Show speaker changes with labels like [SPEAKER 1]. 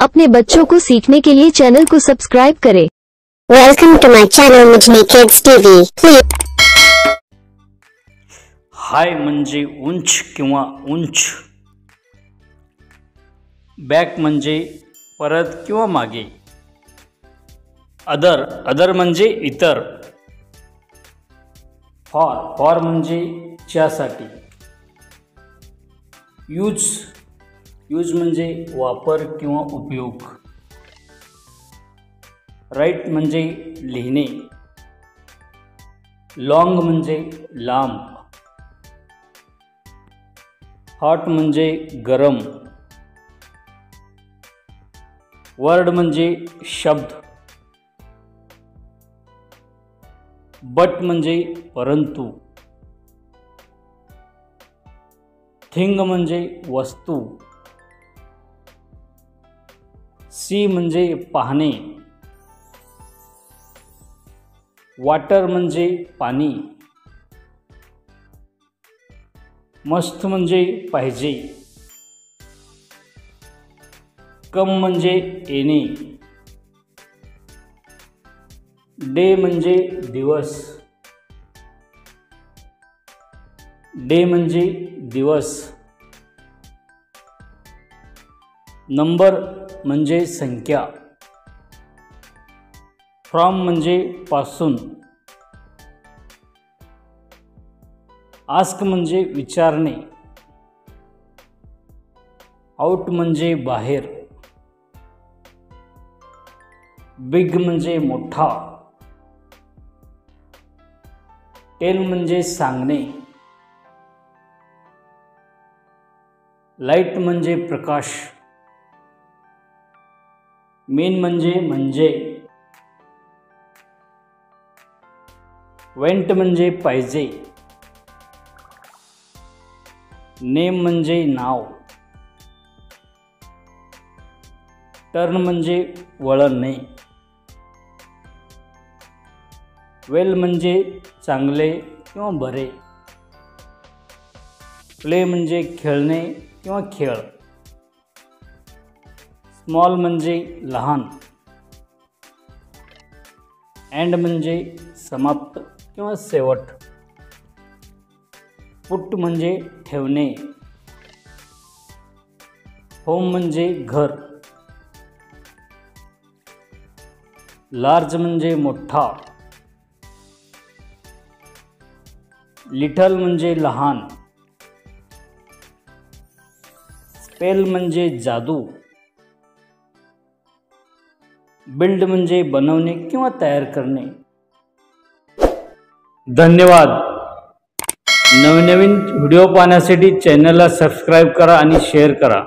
[SPEAKER 1] अपने बच्चों को सीखने के लिए चैनल को सब्सक्राइब करें।
[SPEAKER 2] Welcome to my channel Mijni Kids TV. Please.
[SPEAKER 3] हाय म्हणजे उंच किंवा उंच. बॅक म्हणजे परत किंवा मागे. अदर म्हणजे इतर. फॉर म्हणजे च्यासाठी. यूज म्हणजे वापर किंवा उपयोग. राईट म्हणजे लिहिणे. लॉंग म्हणजे लांब. हॉट म्हणजे गरम. वर्ड म्हणजे शब्द. बट म्हणजे परंतु. थिंग म्हणजे वस्तू. सी म्हणजे पाहणे. वॉटर म्हणजे पाणी. मस्त म्हणजे पाहिजे. कम म्हणजे येणे. डे म्हणजे दिवस. डे म्हणजे दिवस. नंबर म्हणजे संख्या. फ्रॉम म्हणजे पासून. आस्क म्हणजे विचारणे. आउट म्हणजे बाहेर. बिग म्हणजे मोठा. टेल म्हणजे सांगणे. लाईट म्हणजे प्रकाश. मेन म्हणजे. वेंट म्हणजे पाहिजे. नेम म्हणजे नाव. टर्न म्हणजे वळणे. वेल म्हणजे चांगले किंवा बरे. प्ले म्हणजे खेळणे किंवा खेळ. स्मॉल म्हणजे लहान. एंड म्हणजे समाप्त किंवा शेवट. पुट म्हणजे ठेवणे. होम म्हणजे घर. लार्ज म्हणजे मोठा. लिटल म्हणजे लहान. स्पेल म्हणजे जादू. बिल्ड म्हणजे बनवणे किंवा तयार करणे. धन्यवाद. नवीन व्हिडिओ पाहण्यासाठी चॅनलला सबस्क्राईब करा आणि शेअर करा.